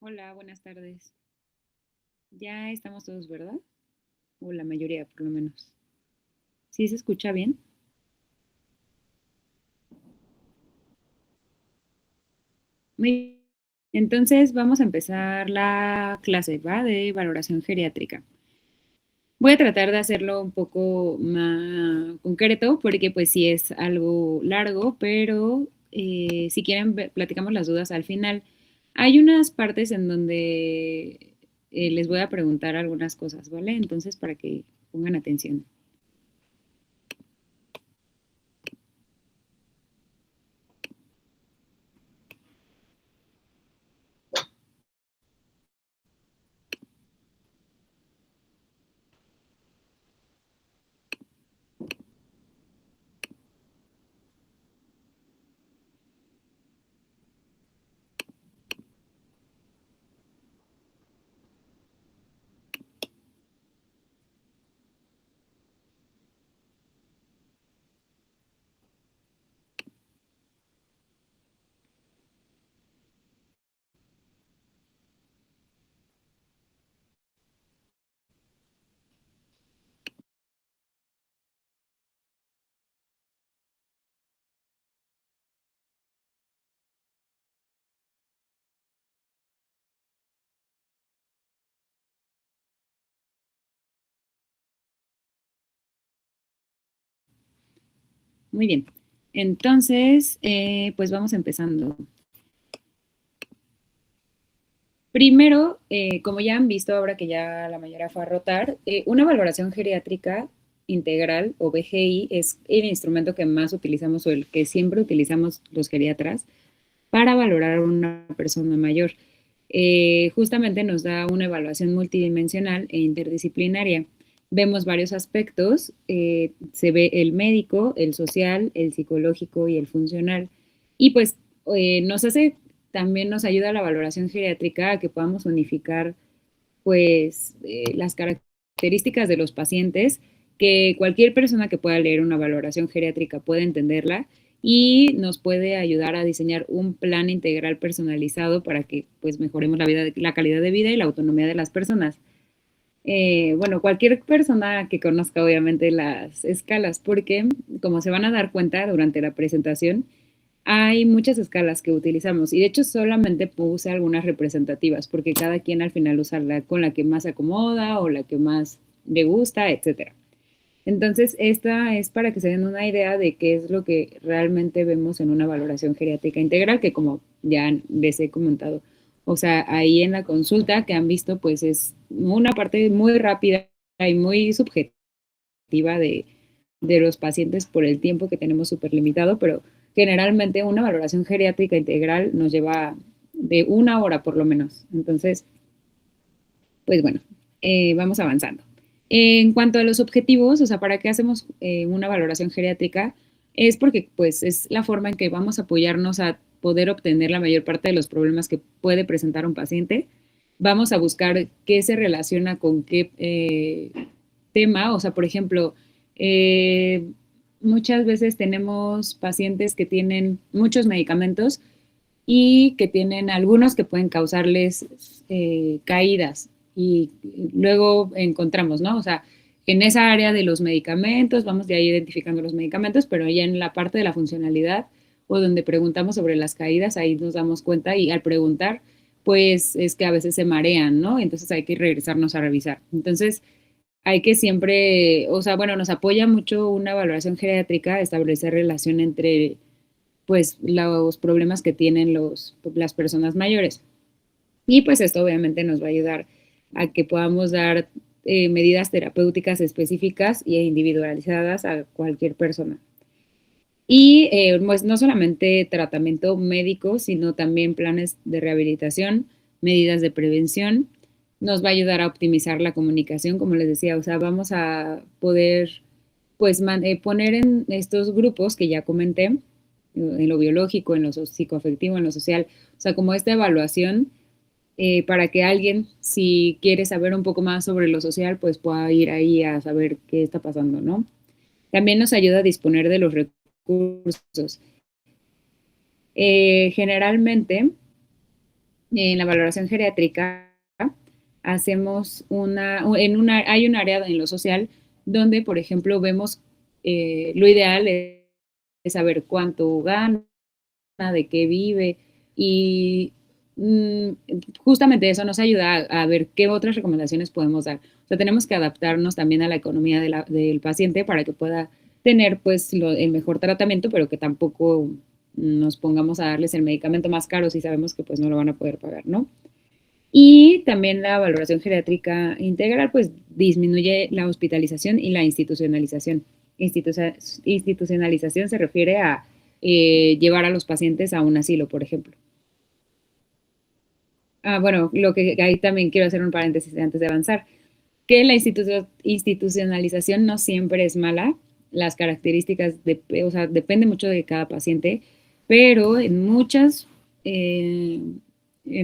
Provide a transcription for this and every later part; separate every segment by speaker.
Speaker 1: Hola, buenas tardes. Ya estamos todos, ¿verdad? O la mayoría, por lo menos. ¿Sí se escucha bien? Muy bien. Entonces vamos a empezar la clase, ¿va? De valoración geriátrica. Voy a tratar de hacerlo un poco más concreto porque pues sí es algo largo, pero si quieren platicamos las dudas al final. Hay unas partes en donde les voy a preguntar algunas cosas, ¿vale? Entonces para que pongan atención. Muy bien. Entonces, pues vamos empezando. Primero, como ya han visto ahora que ya la mayoría fue a rotar, una valoración geriátrica integral o BGI es el instrumento que más utilizamos o el que siempre utilizamos los geriatras para valorar a una persona mayor. Justamente nos da una evaluación multidimensional e interdisciplinaria. Vemos varios aspectos, se ve el médico, el social, el psicológico y el funcional. Y pues nos hace, también nos ayuda a la valoración geriátrica a que podamos unificar pues las características de los pacientes, que cualquier persona que pueda leer una valoración geriátrica puede entenderla y nos puede ayudar a diseñar un plan integral personalizado para que pues mejoremos la calidad de vida y la autonomía de las personas. Bueno, cualquier persona que conozca obviamente las escalas, porque como se van a dar cuenta durante la presentación, hay muchas escalas que utilizamos y de hecho solamente puse algunas representativas porque cada quien al final usa con la que más se acomoda o la que más le gusta, etcétera. Entonces, esta es para que se den una idea de qué es lo que realmente vemos en una valoración geriátrica integral, que como ya les he comentado, o sea, ahí en la consulta que han visto, pues es una parte muy rápida y muy subjetiva de los pacientes por el tiempo que tenemos súper limitado, pero generalmente una valoración geriátrica integral nos lleva de una hora por lo menos. Entonces, pues bueno, vamos avanzando. En cuanto a los objetivos, o sea, ¿para qué hacemos una valoración geriátrica? Es porque pues es la forma en que vamos a apoyarnos a poder obtener la mayor parte de los problemas que puede presentar un paciente. Vamos a buscar qué se relaciona con qué tema, o sea, por ejemplo, eh, muchas veces tenemos pacientes que tienen muchos medicamentos y que tienen algunos que pueden causarles caídas y luego encontramos, ¿no? O sea, en esa área de los medicamentos, vamos de ahí identificando los medicamentos, pero ya en la parte de la funcionalidad o donde preguntamos sobre las caídas, ahí nos damos cuenta y al preguntar, pues es que a veces se marean, ¿no? Entonces hay que regresarnos a revisar. Entonces, hay que siempre, o sea, bueno, nos apoya mucho una valoración geriátrica, establecer relación entre pues los problemas que tienen las personas mayores. Y pues esto obviamente nos va a ayudar a que podamos dar medidas terapéuticas específicas e individualizadas a cualquier persona. Y pues no solamente tratamiento médico, sino también planes de rehabilitación, medidas de prevención. Nos va a ayudar a optimizar la comunicación, como les decía, o sea, vamos a poder pues poner en estos grupos que ya comenté, en lo biológico, en lo psicoafectivo, en lo social, o sea, como esta evaluación para que alguien, si quiere saber un poco más sobre lo social, pues pueda ir ahí a saber qué está pasando, ¿no? También nos ayuda a disponer de los recursos. Generalmente, en la valoración geriátrica hacemos hay un área en lo social donde, por ejemplo, vemos lo ideal es saber cuánto gana, de qué vive y mm, justamente eso nos ayuda a ver qué otras recomendaciones podemos dar. O sea, tenemos que adaptarnos también a la economía del paciente para que pueda tener pues el mejor tratamiento, pero que tampoco nos pongamos a darles el medicamento más caro si sabemos que pues no lo van a poder pagar, ¿no? Y también la valoración geriátrica integral pues disminuye la hospitalización y la institucionalización. Institucionalización se refiere a llevar a los pacientes a un asilo, por ejemplo. Bueno, lo que ahí también quiero hacer un paréntesis antes de avanzar, que la institucionalización no siempre es mala, las características, o sea, depende mucho de cada paciente, pero eh, en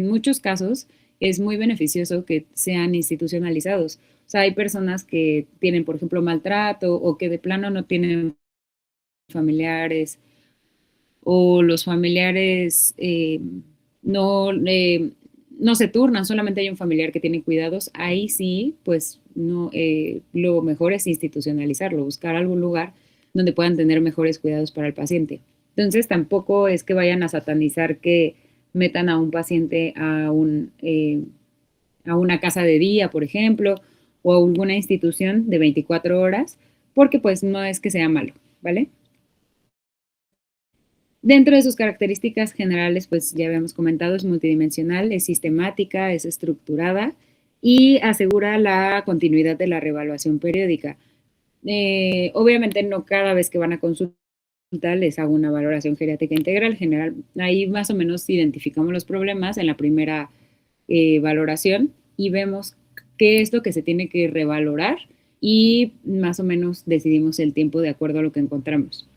Speaker 1: muchos casos es muy beneficioso que sean institucionalizados. O sea, hay personas que tienen, por ejemplo, maltrato o que de plano no tienen familiares o los familiares no, no se turnan, solamente hay un familiar que tiene cuidados, ahí sí, pues no, lo mejor es institucionalizarlo, buscar algún lugar donde puedan tener mejores cuidados para el paciente. Entonces tampoco es que vayan a satanizar que metan a un paciente a una casa de día, por ejemplo, o a alguna institución de 24 horas, porque pues no es que sea malo, ¿vale? Dentro de sus características generales, pues ya habíamos comentado, es multidimensional, es sistemática, es estructurada y asegura la continuidad de la reevaluación periódica. Obviamente no cada vez que van a consulta les hago una valoración geriátrica integral. General, ahí más o menos identificamos los problemas en la primera valoración y vemos qué es lo que se tiene que revalorar y más o menos decidimos el tiempo de acuerdo a lo que encontramos.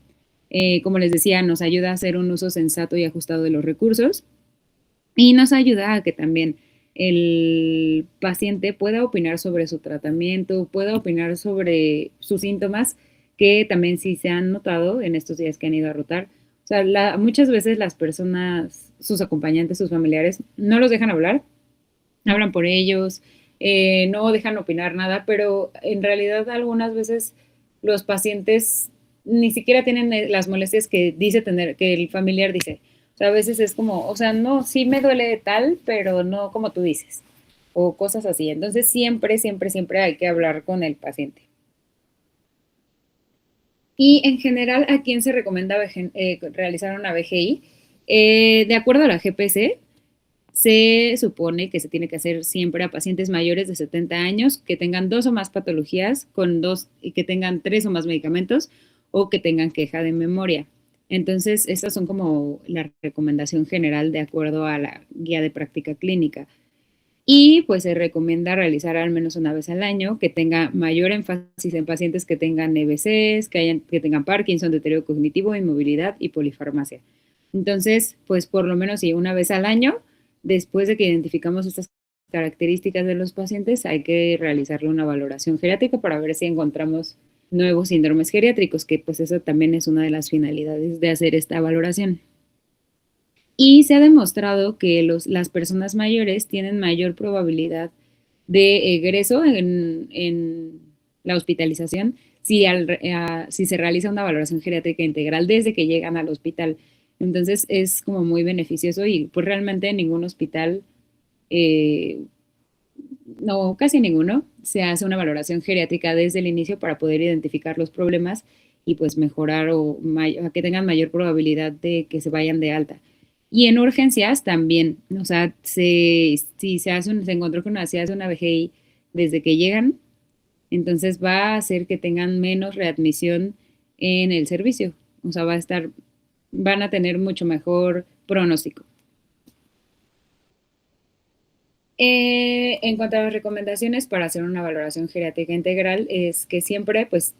Speaker 1: Como les decía, nos ayuda a hacer un uso sensato y ajustado de los recursos y nos ayuda a que también el paciente pueda opinar sobre su tratamiento, pueda opinar sobre sus síntomas, que también sí se han notado en estos días que han ido a rotar. O sea, muchas veces las personas, sus acompañantes, sus familiares, no los dejan hablar, hablan por ellos, no dejan opinar nada, pero en realidad algunas veces los pacientes ni siquiera tienen las molestias que dice tener, que el familiar dice. O sea, a veces es como, o sea, no, sí me duele tal, pero no como tú dices, o cosas así. Entonces siempre, siempre, siempre hay que hablar con el paciente. Y en general, ¿a quién se recomienda realizar una VGI? De acuerdo a la GPC, se supone que se tiene que hacer siempre a pacientes mayores de 70 años que tengan 2 o más patologías con 2 y que tengan 3 o más medicamentos o que tengan queja de memoria. Entonces, estas son como la recomendación general de acuerdo a la guía de práctica clínica. Y pues se recomienda realizar al menos una vez al año, que tenga mayor énfasis en pacientes que tengan EBCs, que tengan Parkinson, deterioro cognitivo, inmovilidad y polifarmacia. Entonces, pues por lo menos sí, una vez al año, después de que identificamos estas características de los pacientes, hay que realizarle una valoración geriátrica para ver si encontramos nuevos síndromes geriátricos, que pues eso también es una de las finalidades de hacer esta valoración. Y se ha demostrado que las personas mayores tienen mayor probabilidad de egreso en la hospitalización si se realiza una valoración geriátrica integral desde que llegan al hospital. Entonces es como muy beneficioso y pues realmente en ningún hospital, eh, no, casi ninguno, se hace una valoración geriátrica desde el inicio para poder identificar los problemas y pues mejorar o que tengan mayor probabilidad de que se vayan de alta. Y en urgencias también, o sea, si se encontró que se hace una VGI desde que llegan, entonces va a hacer que tengan menos readmisión en el servicio. O sea, van a tener mucho mejor pronóstico. En cuanto a las recomendaciones para hacer una valoración geriátrica integral, es que siempre, pues,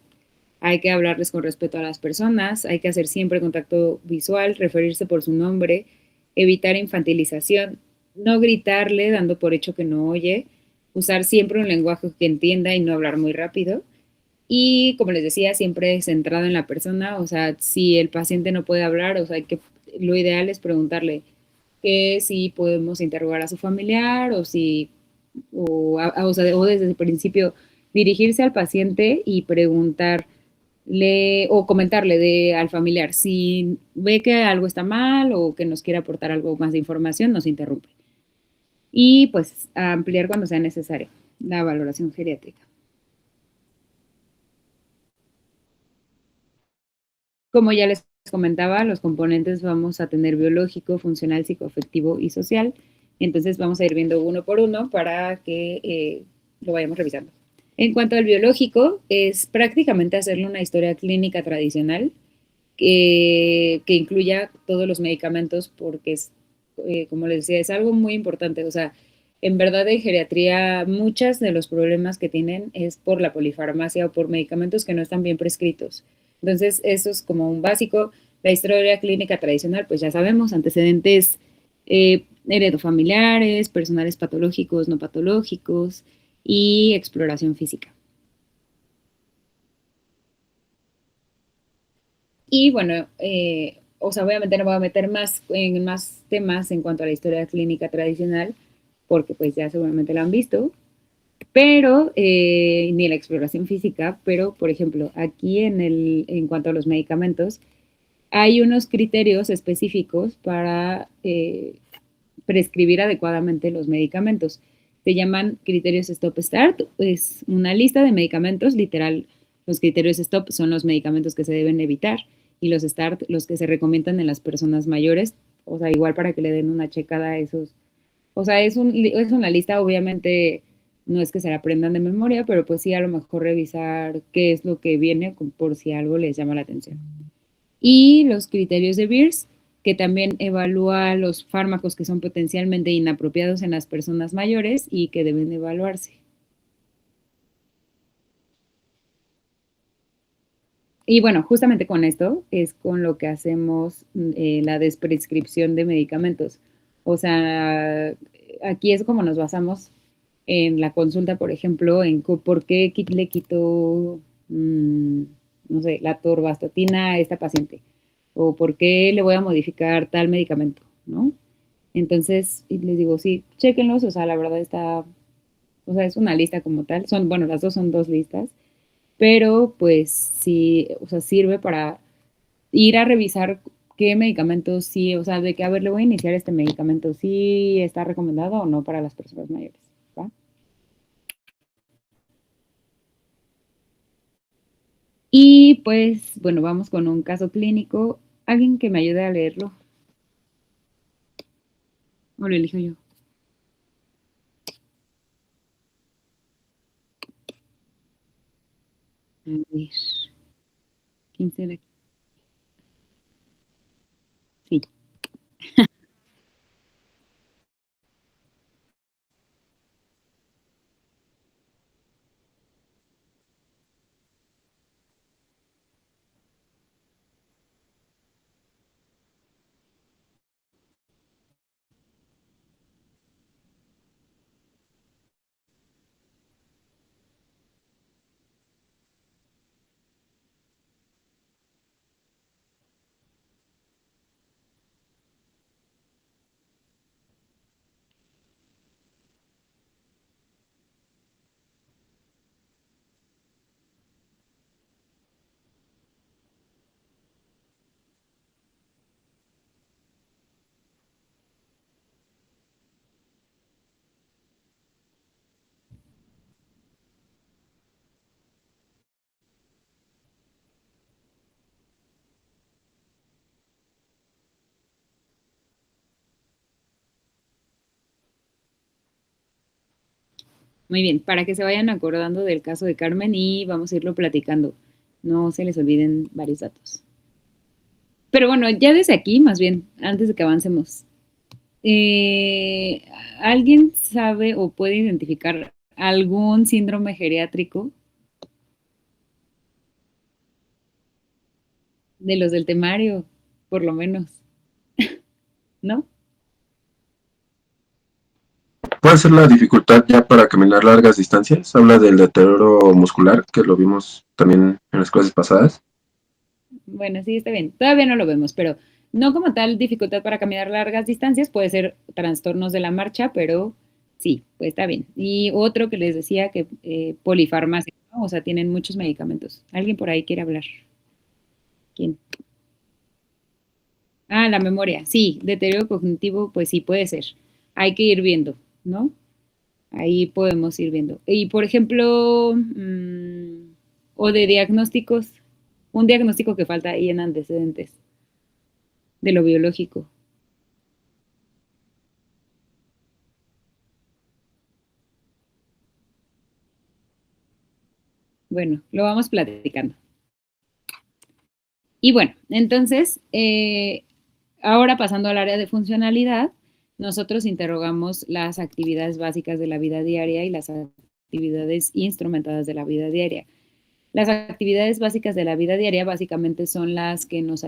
Speaker 1: hay que hablarles con respeto a las personas, hay que hacer siempre contacto visual, referirse por su nombre, evitar infantilización, no gritarle dando por hecho que no oye, usar siempre un lenguaje que entienda y no hablar muy rápido. Y como les decía, siempre centrado en la persona, o sea, si el paciente no puede hablar, o sea, lo ideal es preguntarle, que si podemos interrogar a su familiar o si, o sea, o desde el principio dirigirse al paciente y preguntarle o comentarle al familiar si ve que algo está mal o que nos quiere aportar algo más de información, nos interrumpe. Y pues ampliar cuando sea necesario la valoración geriátrica. Como ya les comentaba, los componentes vamos a tener biológico, funcional, psicoafectivo y social. Entonces vamos a ir viendo uno por uno para que lo vayamos revisando. En cuanto al biológico, es prácticamente hacerle una historia clínica tradicional que incluya todos los medicamentos porque es, como les decía, es algo muy importante. O sea, en verdad en geriatría muchos de los problemas que tienen es por la polifarmacia o por medicamentos que no están bien prescritos. Entonces, eso es como un básico. La historia clínica tradicional, pues ya sabemos, antecedentes heredofamiliares, personales patológicos, no patológicos y exploración física. Y bueno, o sea, obviamente no voy a meter más en más temas en cuanto a la historia clínica tradicional, porque pues ya seguramente lo han visto, pero ni la exploración física, pero por ejemplo, aquí en cuanto a los medicamentos, hay unos criterios específicos para prescribir adecuadamente los medicamentos. Se llaman criterios Stop-Start, es una lista de medicamentos, literal, los criterios Stop son los medicamentos que se deben evitar y los Start los que se recomiendan en las personas mayores, o sea, igual para que le den una checada a esos. O sea, es una lista, obviamente no es que se la aprendan de memoria, pero pues sí a lo mejor revisar qué es lo que viene por si algo les llama la atención. Y los criterios de Beers, que también evalúa los fármacos que son potencialmente inapropiados en las personas mayores y que deben evaluarse. Y bueno, justamente con esto es con lo que hacemos la desprescripción de medicamentos. O sea, aquí es como nos basamos en la consulta, por ejemplo, en por qué le quitó, no sé, la torvastatina a esta paciente, o por qué le voy a modificar tal medicamento, ¿no? Entonces, les digo, sí, chéquenlos, o sea, la verdad está, o sea, es una lista como tal, son, bueno, las dos son dos listas, pero pues sí, o sea, sirve para ir a revisar qué medicamentos sí, o sea, de que, a ver, le voy a iniciar este medicamento, sí está recomendado o no para las personas mayores, ¿va? Y pues, bueno, vamos con un caso clínico. Alguien que me ayude a leerlo, o lo elijo yo. A ver, ¿quién será? Sí. Muy bien, para que se vayan acordando del caso de Carmen y vamos a irlo platicando. No se les olviden varios datos. Pero bueno, ya desde aquí, más bien, antes de que avancemos, eh, ¿alguien sabe o puede identificar algún síndrome geriátrico de los del temario, por lo menos, ¿no?
Speaker 2: Puede ser la dificultad ya para caminar largas distancias. Habla del deterioro muscular, que lo vimos también en las clases pasadas.
Speaker 1: Bueno, sí, está bien. Todavía no lo vemos, pero No como tal dificultad para caminar largas distancias, puede ser trastornos de la marcha, pero sí, pues está bien. Y otro que les decía que polifarmacia, ¿no? O sea, tienen muchos medicamentos. ¿Alguien por ahí quiere hablar? ¿Quién? Ah, la memoria, sí, deterioro cognitivo, pues sí puede ser. Hay que ir viendo, ¿no? Ahí podemos ir viendo. Y por ejemplo, o de diagnósticos, un diagnóstico que falta ahí en antecedentes de lo biológico. Bueno, lo vamos platicando. Y bueno, entonces, ahora pasando al área de funcionalidad, nosotros interrogamos las actividades básicas de la vida diaria y las actividades instrumentadas de la vida diaria. Las actividades básicas de la vida diaria básicamente son las que nos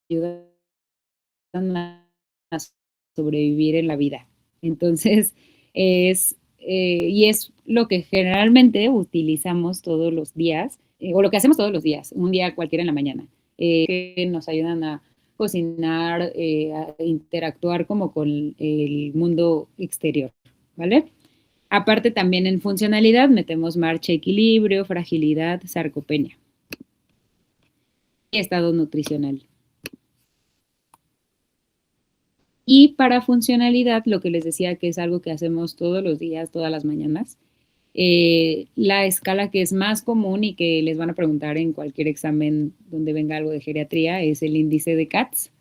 Speaker 1: ayudan a sobrevivir en la vida. Entonces, y es lo que generalmente utilizamos todos los días, o lo que hacemos todos los días, un día cualquiera en la mañana, que nos ayudan a cocinar, a interactuar como con el mundo exterior, ¿vale? Aparte también en funcionalidad metemos marcha, equilibrio, fragilidad, sarcopenia y estado nutricional. Y para funcionalidad, lo que les decía que es algo que hacemos todos los días, todas las mañanas, la escala que es más común y que les van a preguntar en cualquier examen donde venga algo de geriatría es el índice de CATS,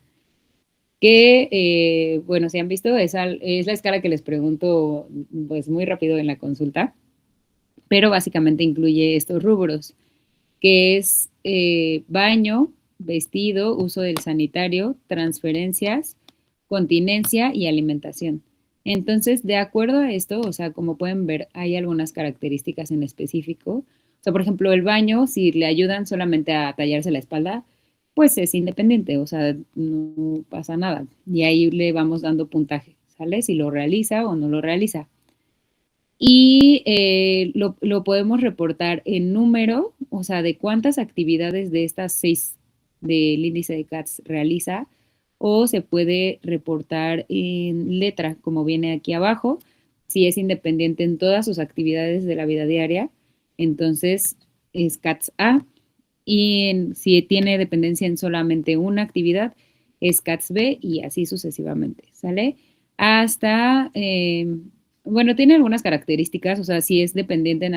Speaker 1: que, bueno, si han visto, es la escala que les pregunto pues muy rápido en la consulta, pero básicamente incluye estos rubros, que es baño, vestido, uso del sanitario, transferencias, continencia y alimentación. Entonces, de acuerdo a esto, o sea, como pueden ver, hay algunas características en específico. O sea, por ejemplo, el baño, si le ayudan solamente a tallarse la espalda, pues es independiente, o sea, no pasa nada. Y ahí le vamos dando puntaje, ¿sale? Si lo realiza o no lo realiza. Y lo podemos reportar en número, o sea, de cuántas actividades de estas 6 del índice de CATS realiza, o se puede reportar en letra, como viene aquí abajo, si es independiente en todas sus actividades de la vida diaria, entonces es CATS A, y si tiene dependencia en solamente una actividad, es CATS B y así sucesivamente, ¿sale? Hasta, bueno, tiene algunas características, o sea, si es dependiente en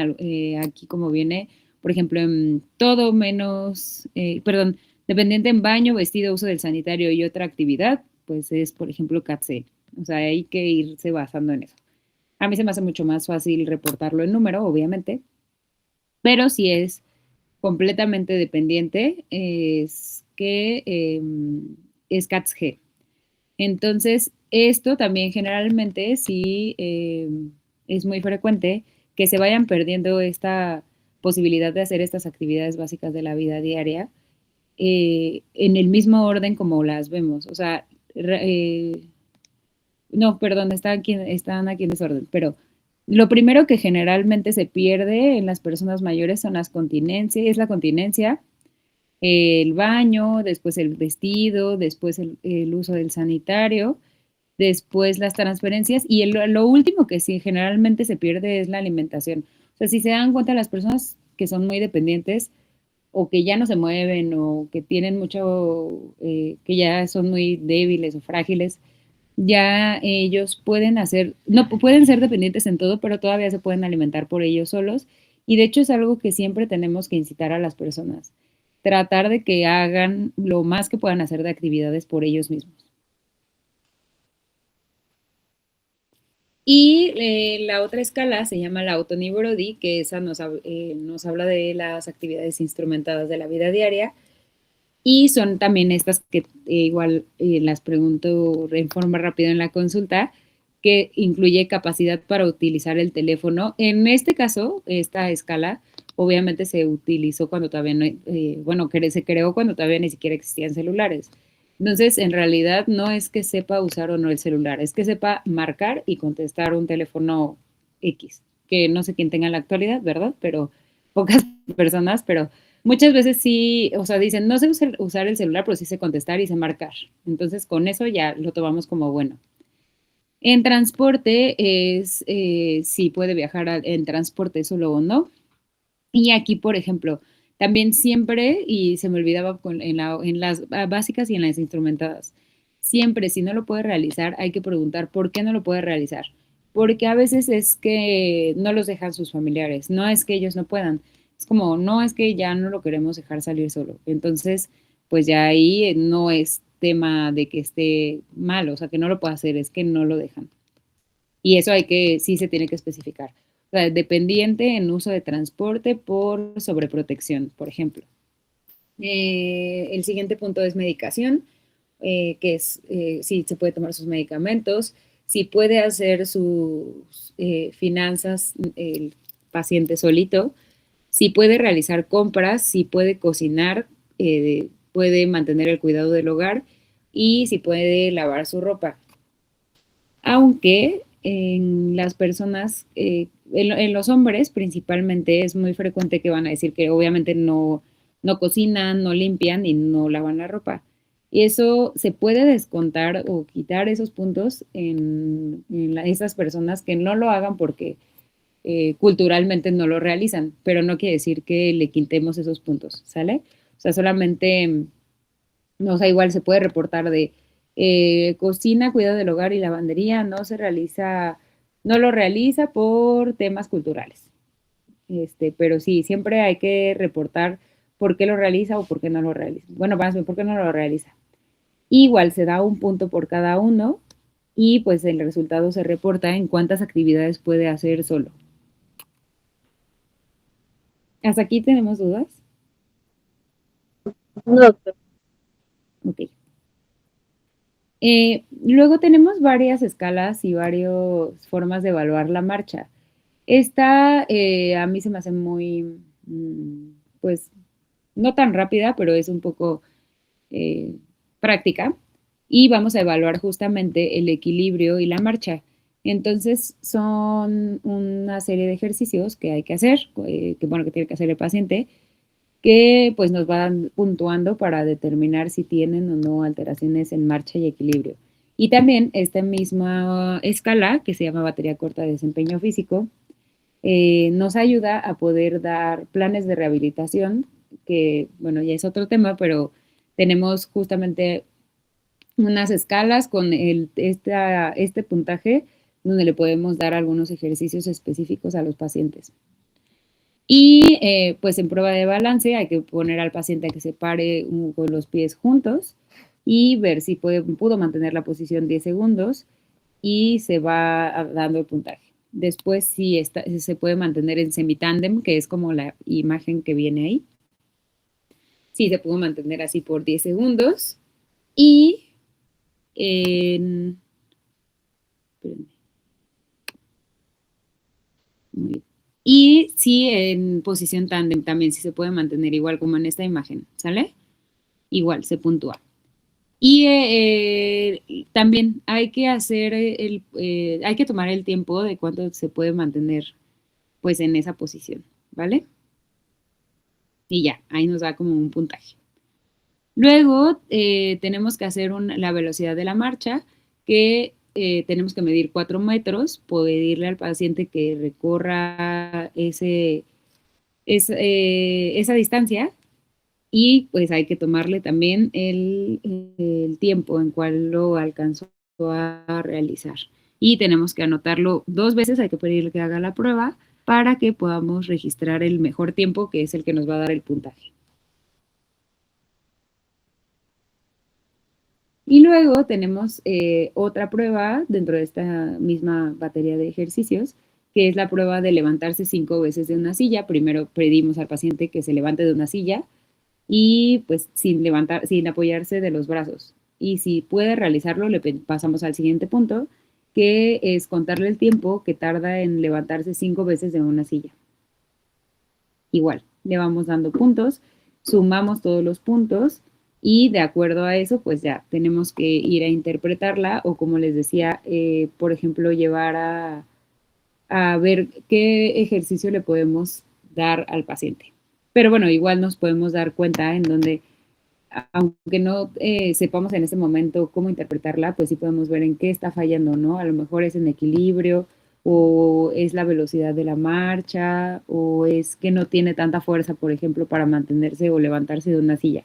Speaker 1: aquí como viene, por ejemplo, en todo menos, perdón, dependiente en baño, vestido, uso del sanitario y otra actividad, pues es, por ejemplo, CATS C. O sea, hay que irse basando en eso. A mí se me hace mucho más fácil reportarlo en número, obviamente, pero si es completamente dependiente es que es CATS G. Entonces, esto también generalmente sí es muy frecuente que se vayan perdiendo esta posibilidad de hacer estas actividades básicas de la vida diaria en el mismo orden como las vemos. O sea, no, perdón, están aquí en desorden, pero lo primero que generalmente se pierde en las personas mayores son las continencias, es la continencia, el baño, después el vestido, después el uso del sanitario, después las transferencias y lo último que sí generalmente se pierde es la alimentación. O sea, si se dan cuenta las personas que son muy dependientes o que ya no se mueven o que tienen mucho, que ya son muy débiles o frágiles, ya ellos pueden hacer, no pueden ser dependientes en todo, pero todavía se pueden alimentar por ellos solos. Y de hecho es algo que siempre tenemos que incitar a las personas, tratar de que hagan lo más que puedan hacer de actividades por ellos mismos. Y la otra escala se llama la Autonomy Brody, que esa nos habla de las actividades instrumentadas de la vida diaria. Y son también estas que igual las pregunto en forma rápida en la consulta, que incluye capacidad para utilizar el teléfono. En este caso, esta escala obviamente se utilizó cuando todavía no, bueno, se creó cuando todavía ni siquiera existían celulares. Entonces, en realidad no es que sepa usar o no el celular, es que sepa marcar y contestar un teléfono X, que no sé quién tenga en la actualidad, ¿verdad? Pero pocas personas, pero Muchas veces sí, o sea, dicen, no sé usar el celular, pero sí sé contestar y sé marcar. Entonces, con eso ya lo tomamos como bueno. En transporte es si puede viajar en transporte solo o no. Y aquí, por ejemplo, también siempre, y se me olvidaba en las básicas y en las instrumentadas, siempre si no lo puede realizar, hay que preguntar por qué no lo puede realizar. Porque a veces es que no los dejan sus familiares, no es que ellos no puedan, es como, no es que ya no lo queremos dejar salir solo. Entonces, pues ya ahí no es tema de que esté mal, o sea, que no lo pueda hacer, es que no lo dejan. Y eso sí se tiene que especificar. O sea, dependiente en uso de transporte por sobreprotección, por ejemplo. El siguiente punto es medicación, que es si se puede tomar sus medicamentos, si puede hacer sus finanzas el paciente solito, si puede realizar compras, si puede cocinar, puede mantener el cuidado del hogar y si puede lavar su ropa. Aunque en las personas, en los hombres principalmente es muy frecuente que van a decir que obviamente no cocinan, no limpian y no lavan la ropa. Y eso se puede descontar o quitar esos puntos en esas personas que no lo hagan porque culturalmente no lo realizan, pero no quiere decir que le quitemos esos puntos, ¿sale? O sea, solamente o sea, igual se puede reportar de cocina, cuidado del hogar y lavandería, no lo realiza por temas culturales. Pero sí, siempre hay que reportar por qué lo realiza o por qué no lo realiza. Bueno, más bien, por qué no lo realiza. Igual se da un punto por cada uno y pues el resultado se reporta en cuántas actividades puede hacer solo. ¿Hasta aquí tenemos dudas?
Speaker 3: No, doctor.
Speaker 1: Ok. Luego tenemos varias escalas y varias formas de evaluar la marcha. Esta a mí se me hace muy, pues, no tan rápida, pero es un poco eh, práctica. Y vamos a evaluar justamente el equilibrio y la marcha. Entonces, son una serie de ejercicios que hay que hacer, que tiene que hacer el paciente, que pues nos van puntuando para determinar si tienen o no alteraciones en marcha y equilibrio. Y también esta misma escala, que se llama batería corta de desempeño físico, nos ayuda a poder dar planes de rehabilitación, que bueno, ya es otro tema, pero tenemos justamente unas escalas con este puntaje donde le podemos dar algunos ejercicios específicos a los pacientes. Y pues en prueba de balance hay que poner al paciente a que se pare con los pies juntos y ver si pudo mantener la posición 10 segundos y se va dando el puntaje. Después si se puede mantener en semitándem, que es como la imagen que viene ahí. Sí, se pudo mantener así por 10 segundos. Y en... Muy bien. Y sí, en posición tándem también, sí se puede mantener igual como en esta imagen, ¿sale? Igual, se puntúa. Y también hay que hay que tomar el tiempo de cuánto se puede mantener pues en esa posición, ¿vale? Y ya, ahí nos da como un puntaje. Luego tenemos que hacer la velocidad de la marcha, que tenemos que medir 4 metros, pedirle al paciente que recorra esa distancia y pues hay que tomarle también el tiempo en cual lo alcanzó a realizar. Y tenemos que anotarlo 2 veces, hay que pedirle que haga la prueba para que podamos registrar el mejor tiempo, que es el que nos va a dar el puntaje. Y luego tenemos otra prueba dentro de esta misma batería de ejercicios, que es la prueba de levantarse 5 veces de una silla. Primero pedimos al paciente que se levante de una silla y pues sin apoyarse de los brazos. Y si puede realizarlo, le pasamos al siguiente punto, que es contarle el tiempo que tarda en levantarse 5 veces de una silla. Igual, le vamos dando puntos, sumamos todos los puntos y de acuerdo a eso, pues ya tenemos que ir a interpretarla o como les decía, por ejemplo, llevar a ver qué ejercicio le podemos dar al paciente. Pero bueno, igual nos podemos dar cuenta en donde, aunque no sepamos en ese momento cómo interpretarla, pues sí podemos ver en qué está fallando, ¿no? A lo mejor es en equilibrio, o es la velocidad de la marcha, o es que no tiene tanta fuerza, por ejemplo, para mantenerse o levantarse de una silla.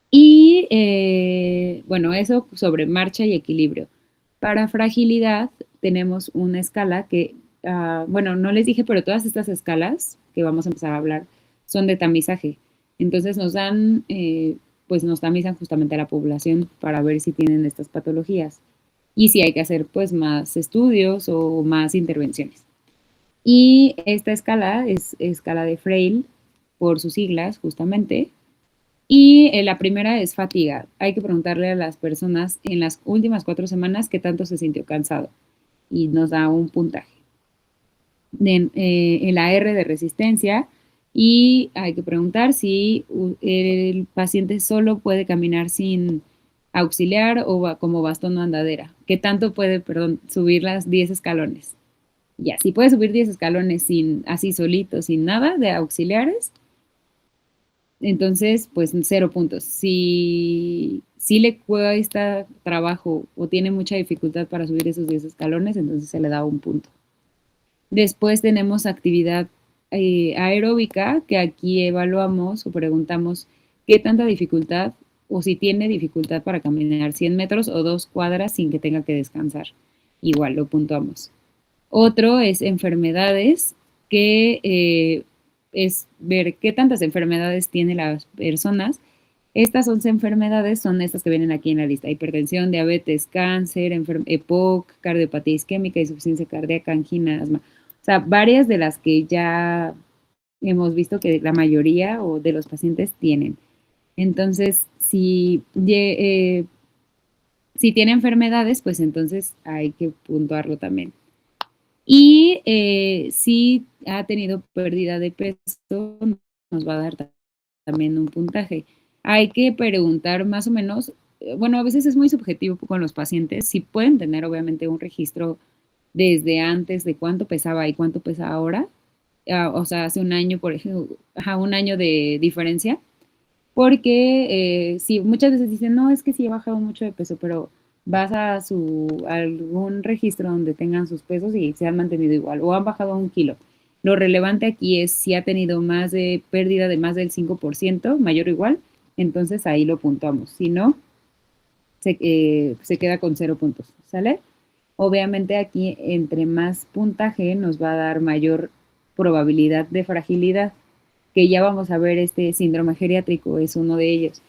Speaker 1: Y bueno, eso sobre marcha y equilibrio. Para fragilidad tenemos una escala que, bueno, no les dije, pero todas estas escalas que vamos a empezar a hablar son de tamizaje. Entonces nos dan, pues nos tamizan justamente a la población para ver si tienen estas patologías y si hay que hacer pues más estudios o más intervenciones. Y esta escala es escala de Frail por sus siglas justamente. Y la primera es fatiga. Hay que preguntarle a las personas en las últimas 4 semanas qué tanto se sintió cansado y nos da un puntaje. En la R de resistencia y hay que preguntar si el paciente solo puede caminar sin auxiliar o como bastón o andadera. ¿Qué tanto puede, perdón, subir las 10 escalones? Ya, si puede subir 10 escalones sin así solito, sin nada de auxiliares, entonces, pues 0 puntos. Si le cuesta trabajo o tiene mucha dificultad para subir esos 10 escalones, entonces se le da 1 punto. Después tenemos actividad aeróbica, que aquí evaluamos o preguntamos qué tanta dificultad o si tiene dificultad para caminar 100 metros o 2 cuadras sin que tenga que descansar. Igual lo puntuamos. Otro es enfermedades, que es ver qué tantas enfermedades tienen las personas. Estas 11 enfermedades son estas que vienen aquí en la lista: hipertensión, diabetes, cáncer, EPOC, cardiopatía isquémica, insuficiencia cardíaca, angina, asma. O sea, varias de las que ya hemos visto que la mayoría o de los pacientes tienen. Entonces, si tiene enfermedades, pues entonces hay que puntuarlo también. Y si ha tenido pérdida de peso, nos va a dar también un puntaje. Hay que preguntar más o menos, bueno, a veces es muy subjetivo con los pacientes, si pueden tener obviamente un registro desde antes de cuánto pesaba y cuánto pesa ahora, o sea, hace un año, por ejemplo, un año de diferencia, porque sí, muchas veces dicen, no, es que sí he bajado mucho de peso, pero vas a algún registro donde tengan sus pesos y se han mantenido igual o han bajado 1 kilo. Lo relevante aquí es si ha tenido más de pérdida de más del 5%, mayor o igual, entonces ahí lo puntuamos. Si no, se queda con 0 puntos, ¿sale? Obviamente aquí entre más puntaje nos va a dar mayor probabilidad de fragilidad, que ya vamos a ver, este síndrome geriátrico es uno de ellos.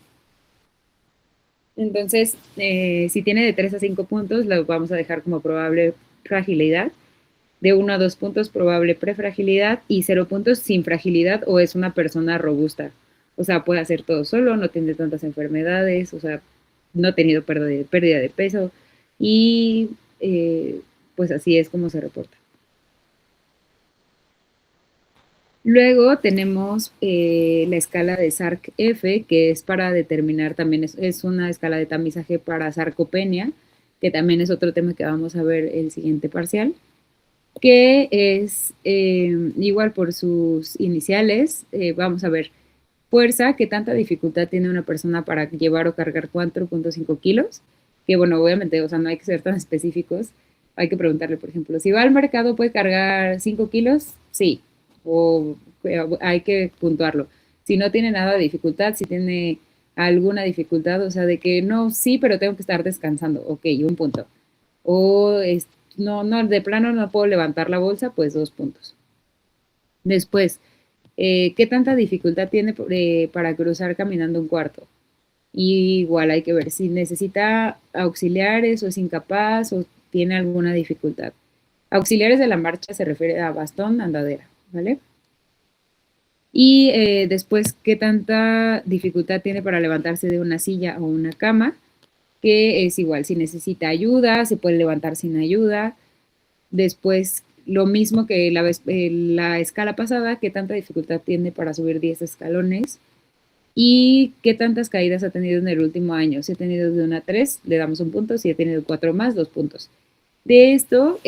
Speaker 1: Entonces, si tiene de 3 a 5 puntos, lo vamos a dejar como probable fragilidad. De 1 a 2 puntos, probable prefragilidad. Y 0 puntos, sin fragilidad o es una persona robusta. O sea, puede hacer todo solo, no tiene tantas enfermedades, o sea, no ha tenido pérdida de peso. Y pues así es como se reporta. Luego tenemos la escala de SARC-F, que es para determinar también, es una escala de tamizaje para sarcopenia, que también es otro tema que vamos a ver el siguiente parcial, que es igual por sus iniciales. Vamos a ver fuerza, qué tanta dificultad tiene una persona para llevar o cargar 4.5 kilos, que bueno, obviamente, o sea, no hay que ser tan específicos, hay que preguntarle, por ejemplo, si va al mercado, ¿puede cargar 5 kilos? Sí, o hay que puntuarlo. Si no tiene nada de dificultad, si tiene alguna dificultad, o sea, de que no, sí, pero tengo que estar descansando, ok, 1 punto. O no, de plano no puedo levantar la bolsa, pues 2 puntos. Después, ¿qué tanta dificultad tiene para cruzar caminando un cuarto? Y igual hay que ver si necesita auxiliares o es incapaz o tiene alguna dificultad. Auxiliares de la marcha se refiere a bastón, andadera, ¿vale? Y después, ¿qué tanta dificultad tiene para levantarse de una silla o una cama? Que es igual, si necesita ayuda, se puede levantar sin ayuda. Después, lo mismo que la escala pasada, qué tanta dificultad tiene para subir 10 escalones y qué tantas caídas ha tenido en el último año. Si ha tenido de 1 a 3, le damos 1 punto; si ha tenido 4 más, 2 puntos. De esto,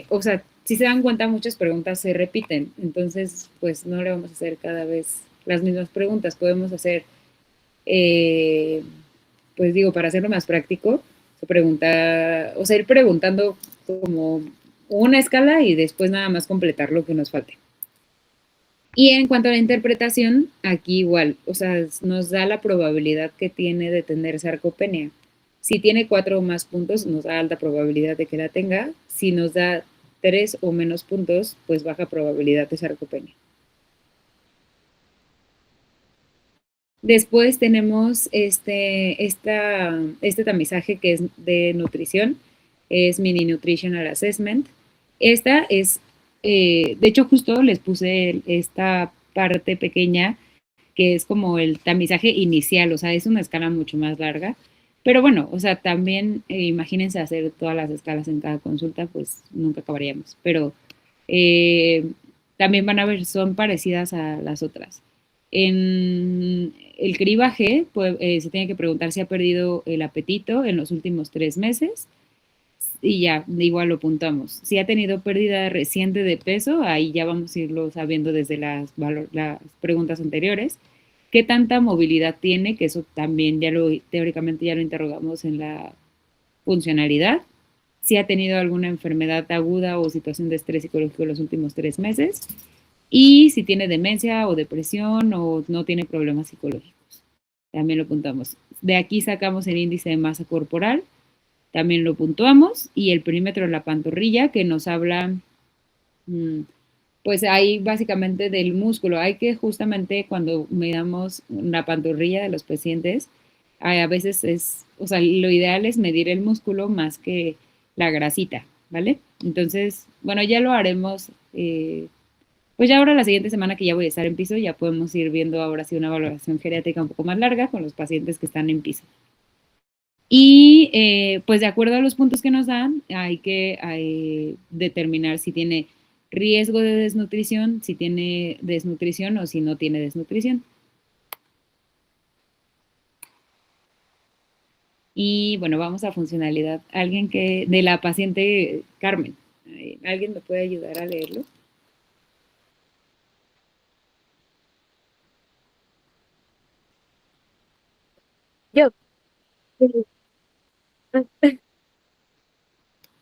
Speaker 1: o sea, si se dan cuenta, muchas preguntas se repiten, entonces pues no le vamos a hacer cada vez las mismas preguntas, podemos hacer, eh, pues digo, para hacerlo más práctico, se pregunta, o sea, ir preguntando como una escala y después nada más completar lo que nos falte. Y en cuanto a la interpretación, aquí igual, o sea, nos da la probabilidad que tiene de tener sarcopenia. Si tiene 4 o más puntos, nos da alta probabilidad de que la tenga. Si nos da 3 o menos puntos, pues baja probabilidad de sarcopenia. Después tenemos este tamizaje que es de nutrición, es Mini Nutritional Assessment. Esta es, de hecho justo les puse esta parte pequeña que es como el tamizaje inicial, o sea, es una escala mucho más larga. Pero bueno, o sea, también imagínense hacer todas las escalas en cada consulta, pues nunca acabaríamos. Pero eh, también van a ver, son parecidas a las otras. En el cribaje pues, se tiene que preguntar si ha perdido el apetito en los últimos 3 meses y ya, igual lo puntamos. Si ha tenido pérdida reciente de peso, ahí ya vamos a irlo sabiendo desde las preguntas anteriores. ¿Qué tanta movilidad tiene? Que eso también teóricamente ya lo interrogamos en la funcionalidad. Si ha tenido alguna enfermedad aguda o situación de estrés psicológico en los últimos 3 meses. Y si tiene demencia o depresión o no tiene problemas psicológicos. También lo puntamos. De aquí sacamos el índice de masa corporal, también lo puntuamos, y el perímetro de la pantorrilla que nos habla, pues ahí básicamente del músculo. Hay que justamente cuando medamos la pantorrilla de los pacientes, a veces es, o sea, lo ideal es medir el músculo más que la grasita, ¿vale? Entonces, bueno, ya lo haremos, pues ya ahora la siguiente semana que ya voy a estar en piso, ya podemos ir viendo ahora sí una valoración geriátrica un poco más larga con los pacientes que están en piso. Y pues de acuerdo a los puntos que nos dan, hay que determinar si tiene riesgo de desnutrición, si tiene desnutrición o si no tiene desnutrición. Y bueno, vamos a funcionalidad. Alguien que, de la paciente Carmen, ¿alguien me puede ayudar a leerlo?
Speaker 3: Yo.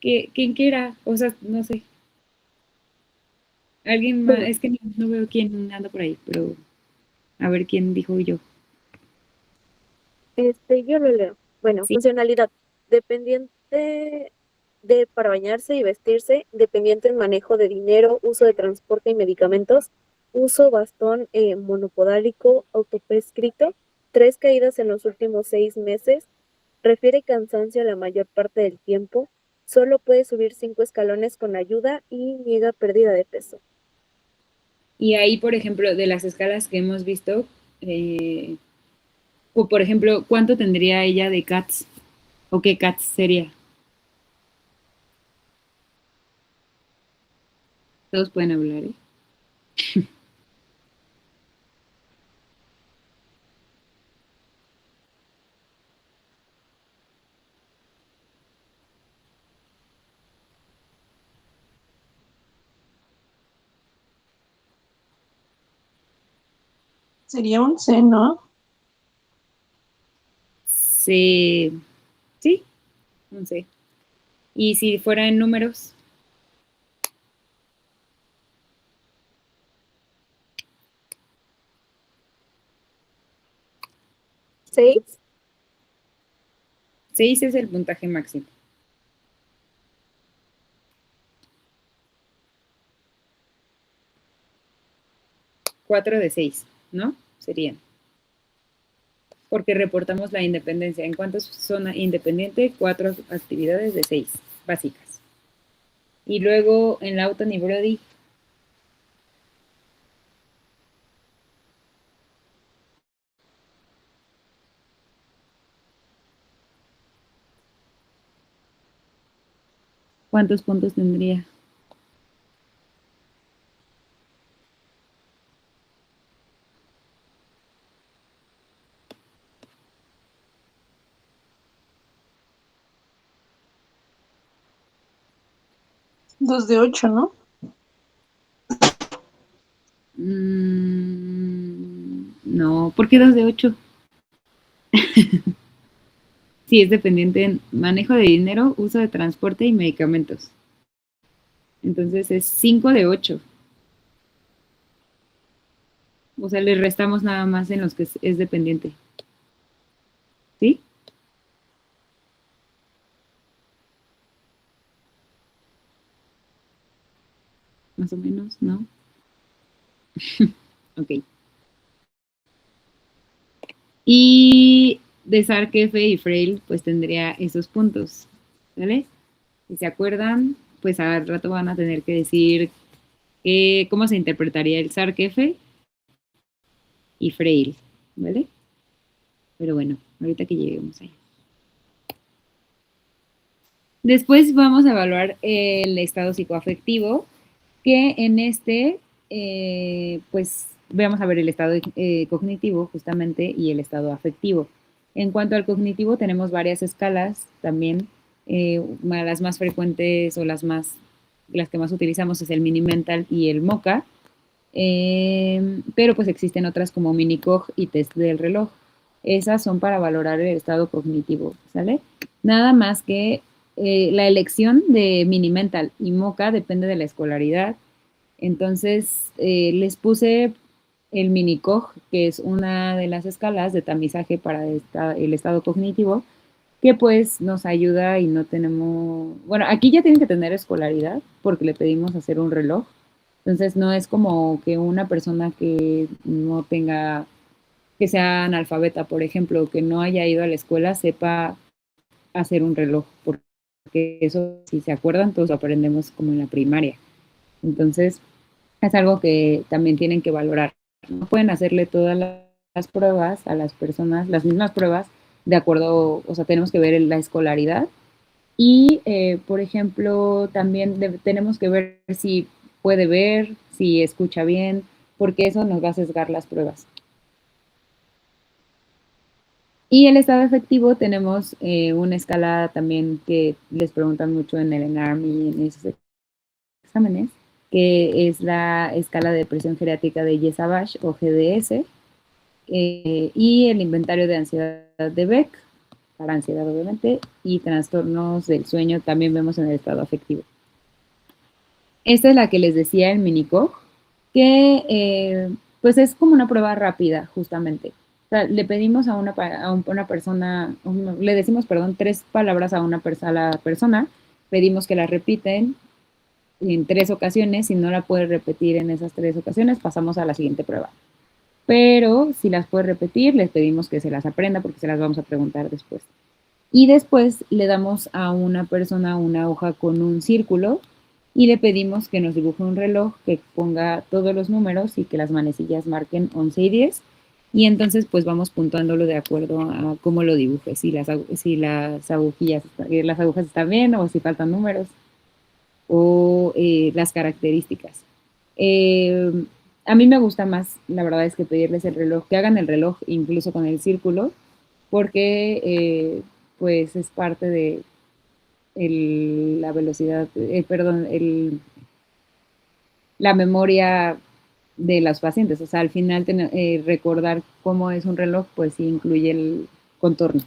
Speaker 1: ¿Quién quiera? O sea, no sé. Alguien más, es que no veo quién anda por ahí, pero a ver quién dijo yo.
Speaker 3: Yo lo leo. Bueno,
Speaker 1: Sí.
Speaker 3: funcionalidad. Dependiente para bañarse y vestirse, dependiente en manejo de dinero, uso de transporte y medicamentos, uso bastón monopodálico autoprescrito, 3 caídas en los últimos 6 meses, refiere cansancio la mayor parte del tiempo, solo puede subir 5 escalones con ayuda y niega pérdida de peso.
Speaker 1: Y ahí, por ejemplo, de las escalas que hemos visto, eh, o por ejemplo, ¿cuánto tendría ella de CATS? ¿O qué CATS sería? Todos pueden hablar, ¿eh?
Speaker 4: Sería un C, ¿no?
Speaker 1: Sí, sí, no sé. Y si fuera en números,
Speaker 3: 6.
Speaker 1: 6 es el puntaje máximo. 4 de 6, ¿no? Serían. Porque reportamos la independencia. ¿En cuántos son independiente? 4 actividades de 6 básicas. Y luego en la Auton y Brody, ¿cuántos puntos tendría?
Speaker 4: 2 de 8, ¿no?
Speaker 1: No, ¿por qué 2 de 8? Sí, es dependiente en manejo de dinero, uso de transporte y medicamentos. Entonces es 5 de 8. O sea, le restamos nada más en los que es dependiente. ¿Sí? Más o menos, ¿no? Ok. Y de Sarkefe y Freil, pues tendría esos puntos. ¿Vale? Si se acuerdan, pues al rato van a tener que decir cómo se interpretaría el Sarkefe y Freil. ¿Vale? Pero bueno, ahorita que lleguemos ahí. Después vamos a evaluar el estado psicoafectivo, que en este, pues vamos a ver el estado cognitivo justamente y el estado afectivo. En cuanto al cognitivo, tenemos varias escalas también. Las más frecuentes o las que más utilizamos es el Mini Mental y el MOCA, pero pues existen otras como Mini-Cog y test del reloj. Esas son para valorar el estado cognitivo, ¿sale? Nada más que la elección de Mini Mental y MOCA depende de la escolaridad. Entonces, les puse el Mini-Cog, que es una de las escalas de tamizaje para el estado cognitivo, que pues nos ayuda y no tenemos, bueno, aquí ya tienen que tener escolaridad porque le pedimos hacer un reloj. Entonces, no es como que una persona que no tenga, que sea analfabeta, por ejemplo, que no haya ido a la escuela, sepa hacer un reloj, porque eso, si se acuerdan, todos lo aprendemos como en la primaria. Entonces, es algo que también tienen que valorar. No pueden hacerle todas las pruebas a las personas, las mismas pruebas, de acuerdo, o sea, tenemos que ver la escolaridad. Y, por ejemplo, también tenemos que ver si puede ver, si escucha bien, porque eso nos va a sesgar las pruebas. Y el estado efectivo tenemos una escala también que les preguntan mucho en el ENARM y en esos exámenes, que es la escala de presión geriátrica de Yesavage o GDS, y el inventario de ansiedad de Beck, para ansiedad obviamente, y trastornos del sueño también vemos en el estado afectivo. Esta es la que les decía, el Mini-Cog, que pues es como una prueba rápida, justamente. O sea, le pedimos a una persona, le decimos, perdón, 3 palabras a a la persona, pedimos que las repiten en 3 ocasiones. Si no la puede repetir en esas 3 ocasiones, pasamos a la siguiente prueba. Pero si las puede repetir, les pedimos que se las aprenda porque se las vamos a preguntar después. Y después le damos a una persona una hoja con un círculo y le pedimos que nos dibuje un reloj que ponga todos los números y que las manecillas marquen 11 y 10. Y entonces pues vamos puntuándolo de acuerdo a cómo lo dibuje, si las agujas están bien o si faltan números o las características. A mí me gusta más, la verdad es que pedirles el reloj, que hagan el reloj incluso con el círculo, porque pues es parte de la velocidad, perdón, la memoria de los pacientes. O sea, al final recordar cómo es un reloj, pues sí incluye el contorno.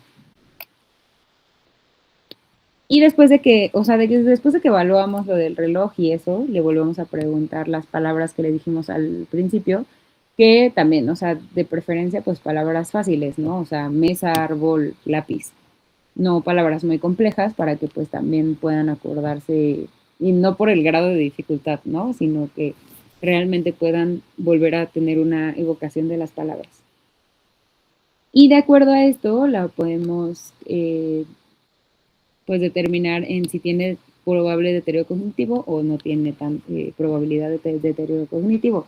Speaker 1: Y después de que, o sea, después de que evaluamos lo del reloj y eso, le volvemos a preguntar las palabras que le dijimos al principio, que también, o sea, de preferencia, pues palabras fáciles, ¿no? O sea, mesa, árbol, lápiz. No palabras muy complejas para que pues también puedan acordarse, y no por el grado de dificultad, ¿no? Sino que realmente puedan volver a tener una evocación de las palabras. Y de acuerdo a esto, la podemos pues determinar en si tiene probable deterioro cognitivo o no tiene probabilidad de deterioro cognitivo.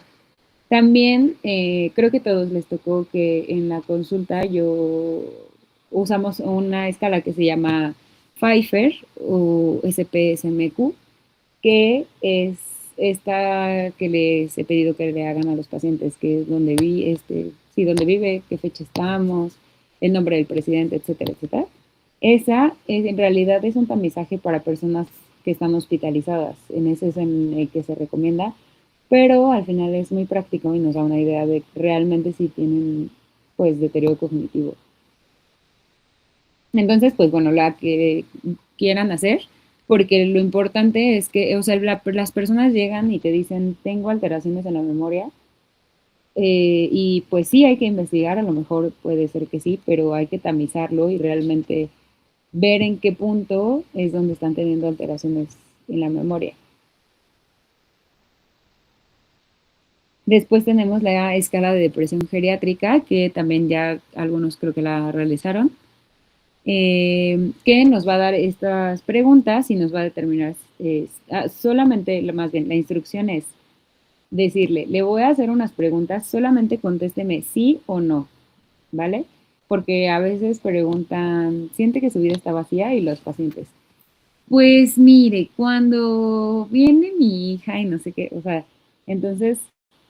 Speaker 1: También creo que a todos les tocó que en la consulta usamos una escala que se llama Pfeiffer o SPSMQ, que es esta que les he pedido que le hagan a los pacientes, que es donde dónde vive, qué fecha estamos, el nombre del presidente, etcétera, etcétera. Esa en realidad es un tamizaje para personas que están hospitalizadas. En ese es en el que se recomienda, pero al final es muy práctico y nos da una idea de realmente si tienen pues deterioro cognitivo. Entonces, pues bueno, la que quieran hacer, porque lo importante es que, o sea, las personas llegan y te dicen, tengo alteraciones en la memoria, y pues sí hay que investigar, a lo mejor puede ser que sí, pero hay que tamizarlo y realmente ver en qué punto es donde están teniendo alteraciones en la memoria. Después tenemos la escala de depresión geriátrica, que también ya algunos creo que la realizaron, que nos va a dar estas preguntas y nos va a determinar solamente, más bien, la instrucción es decirle, le voy a hacer unas preguntas, solamente contésteme sí o no, ¿vale? Porque a veces preguntan, ¿siente que su vida está vacía? Y los pacientes, pues mire, cuando viene mi hija y no sé qué, o sea, entonces,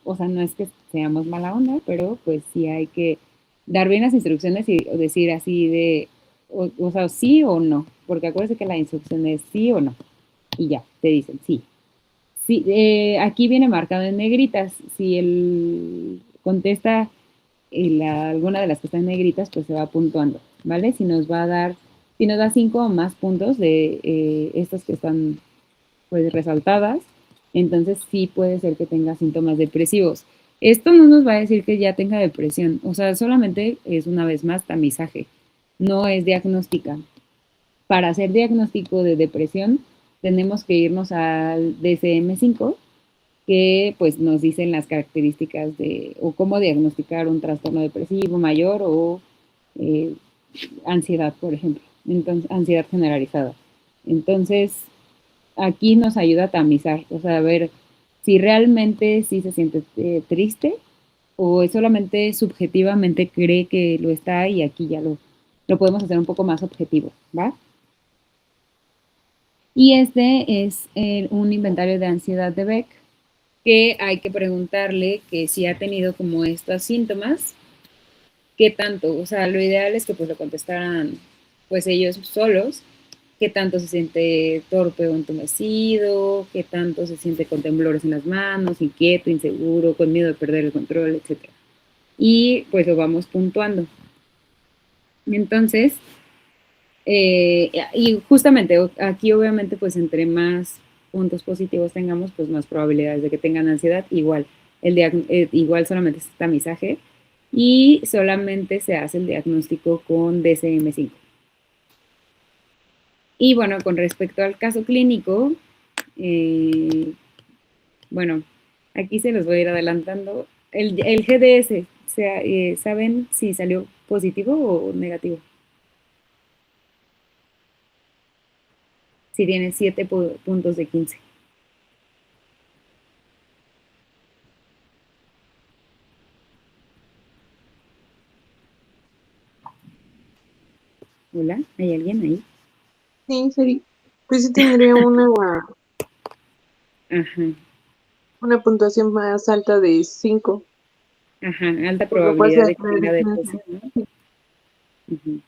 Speaker 1: o sea, no es que seamos mala onda, pero pues sí hay que dar bien las instrucciones y decir así de, o sea, sí o no, porque acuérdense que la instrucción es sí o no, y ya, te dicen sí. Sí, aquí viene marcado en negritas, si él contesta alguna de las que están en negritas, pues se va puntuando, ¿vale? Si nos da 5 o más puntos de estas que están pues resaltadas, entonces sí puede ser que tenga síntomas depresivos. Esto no nos va a decir que ya tenga depresión, o sea, solamente es una vez más tamizaje, no es diagnóstica. Para hacer diagnóstico de depresión tenemos que irnos al DSM-5, que pues nos dicen las características de o cómo diagnosticar un trastorno depresivo mayor o eh, ansiedad, por ejemplo, entonces ansiedad generalizada. Entonces, aquí nos ayuda a tamizar, o sea, a ver si realmente sí se siente triste o es solamente subjetivamente cree que lo está y aquí ya lo podemos hacer un poco más objetivo, ¿va? Y este es un inventario de ansiedad de Beck, que hay que preguntarle que si ha tenido como estos síntomas, qué tanto, o sea, lo ideal es que pues lo contestaran pues ellos solos, qué tanto se siente torpe o entumecido, qué tanto se siente con temblores en las manos, inquieto, inseguro, con miedo de perder el control, etc. Y pues lo vamos puntuando. Entonces, y justamente aquí obviamente pues entre más puntos positivos tengamos, pues más probabilidades de que tengan ansiedad. Igual, igual solamente es tamizaje y solamente se hace el diagnóstico con DSM-5. Y bueno, con respecto al caso clínico, bueno, aquí se los voy a ir adelantando. El GDS, o sea, ¿saben si salió positivo o negativo? Si tiene 7 puntos de 15. Hola, ¿hay alguien ahí?
Speaker 4: Sí, sería. Pues sí tendría
Speaker 1: Ajá,
Speaker 4: una puntuación más alta de 5,
Speaker 1: ajá, alta
Speaker 4: por lo cual
Speaker 1: probabilidad
Speaker 4: se
Speaker 1: de que tenga depresión, ¿no?
Speaker 4: sí.
Speaker 1: Ujú.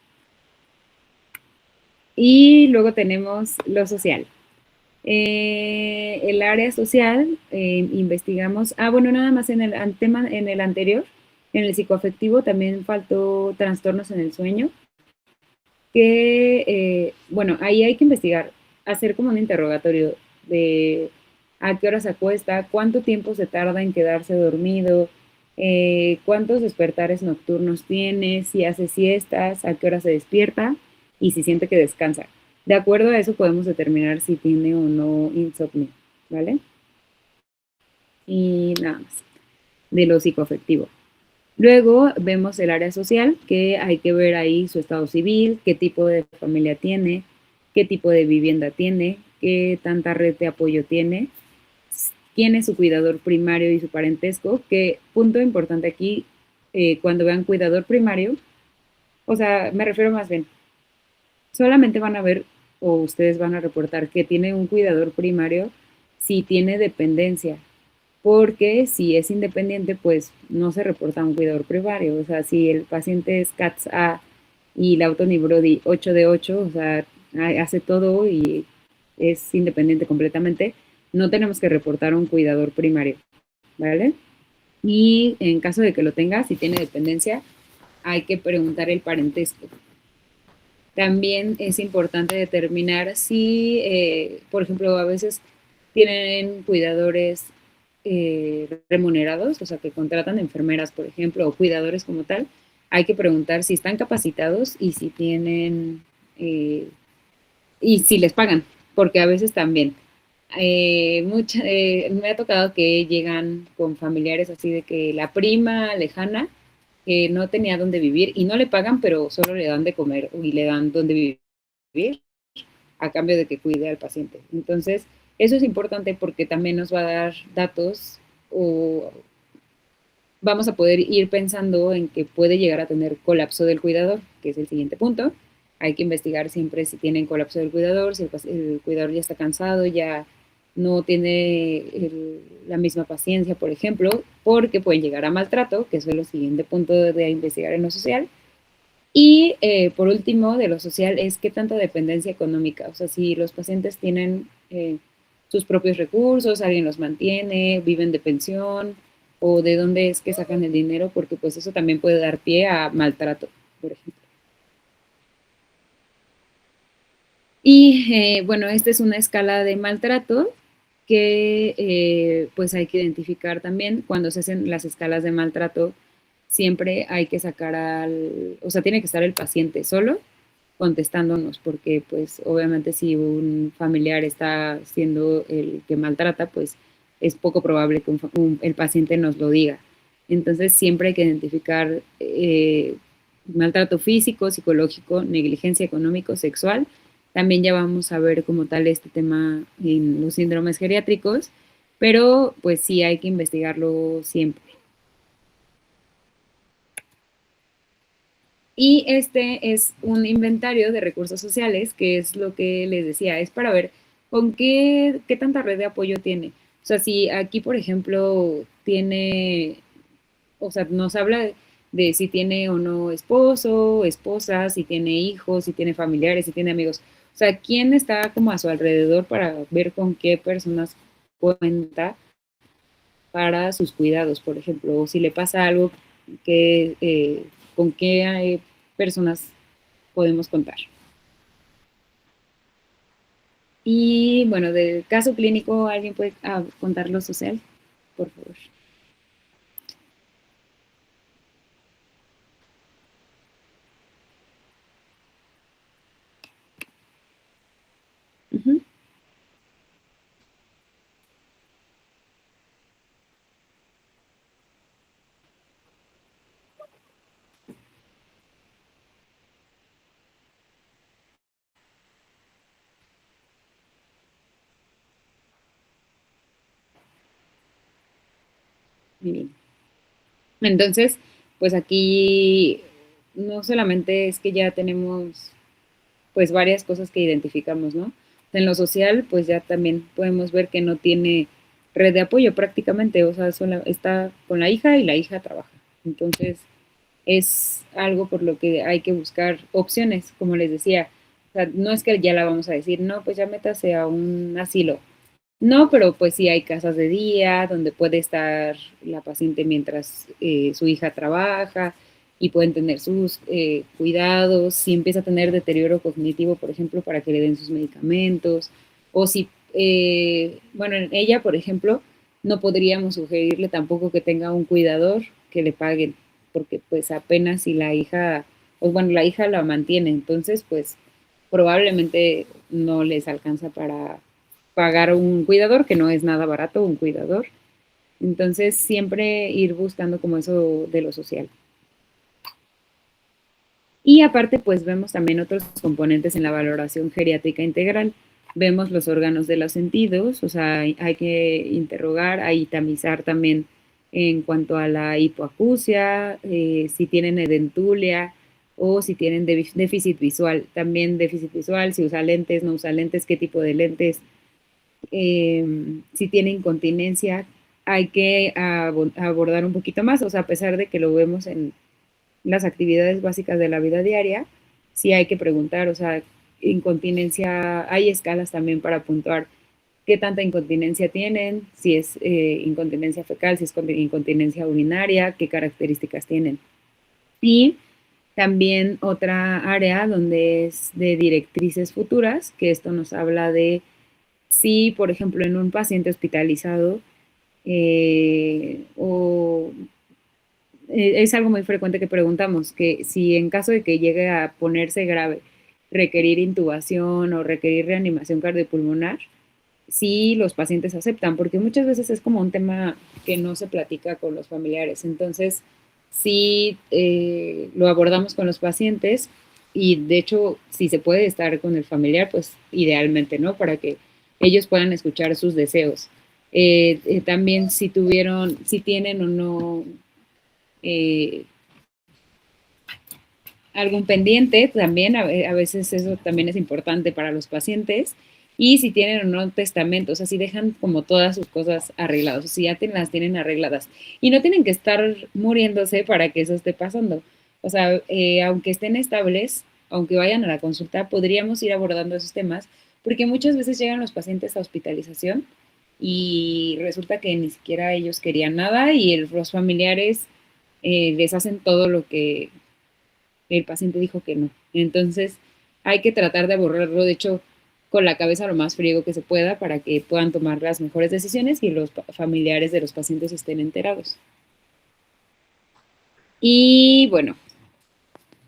Speaker 1: Y luego tenemos lo social. El área social, investigamos, bueno, nada más en el tema, en el anterior, en el psicoafectivo también faltó trastornos en el sueño, que, bueno, ahí hay que investigar, hacer como un interrogatorio de a qué hora se acuesta, cuánto tiempo se tarda en quedarse dormido, cuántos despertares nocturnos tiene, si hace siestas, a qué hora se despierta y si siente que descansa. De acuerdo a eso podemos determinar si tiene o no insomnio, ¿vale? Y nada más, de lo psicoafectivo. Luego vemos el área social, que hay que ver ahí su estado civil, qué tipo de familia tiene, qué tipo de vivienda tiene, qué tanta red de apoyo tiene, quién es su cuidador primario y su parentesco, que punto importante aquí, cuando vean cuidador primario, o sea, me refiero más bien, solamente van a ver o ustedes van a reportar que tiene un cuidador primario si tiene dependencia, porque si es independiente, pues no se reporta un cuidador primario. O sea, si el paciente es CATS A y la Auto-Brody 8 de 8, o sea, hace todo y es independiente completamente, no tenemos que reportar a un cuidador primario, ¿vale? Y en caso de que lo tenga, si tiene dependencia, hay que preguntar el parentesco. También es importante determinar si, por ejemplo, a veces tienen cuidadores remunerados, o sea, que contratan enfermeras, por ejemplo, o cuidadores como tal. Hay que preguntar si están capacitados y si tienen, y si les pagan, porque a veces también. Me ha tocado que llegan con familiares así de que la prima lejana que no tenía dónde vivir y no le pagan, pero solo le dan de comer y le dan dónde vivir a cambio de que cuide al paciente. Entonces, eso es importante porque también nos va a dar datos o vamos a poder ir pensando en que puede llegar a tener colapso del cuidador, que es el siguiente punto. Hay que investigar siempre si tienen colapso del cuidador, si el cuidador ya está cansado, ya no tiene la misma paciencia, por ejemplo, porque pueden llegar a maltrato, que eso es el siguiente punto de investigar en lo social. Y por último, de lo social, es qué tanta dependencia económica. O sea, si los pacientes tienen sus propios recursos, alguien los mantiene, viven de pensión, o de dónde es que sacan el dinero, porque pues eso también puede dar pie a maltrato, por ejemplo. Y bueno, esta es una escala de maltrato que pues hay que identificar también cuando se hacen las escalas de maltrato. Siempre hay que sacar o sea, tiene que estar el paciente solo contestándonos, porque pues obviamente si un familiar está siendo el que maltrata, pues es poco probable que el paciente nos lo diga. Entonces siempre hay que identificar maltrato físico, psicológico, negligencia económico, sexual. También ya vamos a ver como tal este tema en los síndromes geriátricos, pero pues sí hay que investigarlo siempre. Y este es un inventario de recursos sociales, que es lo que les decía, es para ver con qué tanta red de apoyo tiene. O sea, si aquí, por ejemplo, tiene, o sea, nos habla de si tiene o no esposo, esposa, si tiene hijos, si tiene familiares, si tiene amigos. O sea, quién está como a su alrededor para ver con qué personas cuenta para sus cuidados, por ejemplo, o si le pasa algo, con qué personas podemos contar. Y bueno, del caso clínico, ¿alguien puede contar lo social? Por favor. Ujú. Muy bien. Entonces, pues aquí no solamente es que ya tenemos pues varias cosas que identificamos, ¿no? En lo social, pues ya también podemos ver que no tiene red de apoyo prácticamente, o sea, está con la hija y la hija trabaja. Entonces, es algo por lo que hay que buscar opciones, como les decía. O sea, no es que ya la vamos a decir, no, pues ya métase a un asilo. No, pero pues sí hay casas de día donde puede estar la paciente mientras su hija trabaja y pueden tener sus cuidados. Si empieza a tener deterioro cognitivo, por ejemplo, para que le den sus medicamentos. O si, bueno, en ella, por ejemplo, no podríamos sugerirle tampoco que tenga un cuidador que le paguen, porque pues apenas si la hija, o bueno, la hija la mantiene, entonces pues probablemente no les alcanza para pagar un cuidador, que no es nada barato un cuidador. Entonces, siempre ir buscando como eso de lo social. Y aparte, pues vemos también otros componentes en la valoración geriátrica integral. Vemos los órganos de los sentidos, o sea, hay que interrogar, hay tamizar también en cuanto a la hipoacusia, si tienen edentulia o si tienen déficit visual. También déficit visual, si usa lentes, no usa lentes, qué tipo de lentes, si tiene incontinencia, hay que abordar un poquito más, o sea, a pesar de que lo vemos en las actividades básicas de la vida diaria, sí hay que preguntar, o sea, incontinencia, hay escalas también para puntuar qué tanta incontinencia tienen, si es incontinencia fecal, si es incontinencia urinaria, qué características tienen. Y también otra área donde es de directrices futuras, que esto nos habla de si, por ejemplo, en un paciente hospitalizado es algo muy frecuente que preguntamos, que si en caso de que llegue a ponerse grave, requerir intubación o requerir reanimación cardiopulmonar, si los pacientes aceptan, porque muchas veces es como un tema que no se platica con los familiares. Entonces, sí lo abordamos con los pacientes y de hecho, si se puede estar con el familiar, pues idealmente, ¿no? Para que ellos puedan escuchar sus deseos. También si tienen o no eh, algún pendiente, también a veces eso también es importante para los pacientes. Y si tienen o no testamento, o sea, si dejan como todas sus cosas arregladas, o si ya las tienen arregladas. Y no tienen que estar muriéndose para que eso esté pasando. O sea, aunque estén estables, aunque vayan a la consulta, podríamos ir abordando esos temas, porque muchas veces llegan los pacientes a hospitalización y resulta que ni siquiera ellos querían nada y los familiares les hacen todo lo que el paciente dijo que no. Entonces, hay que tratar de abordarlo, de hecho, con la cabeza lo más frío que se pueda para que puedan tomar las mejores decisiones y los familiares de los pacientes estén enterados. Y bueno,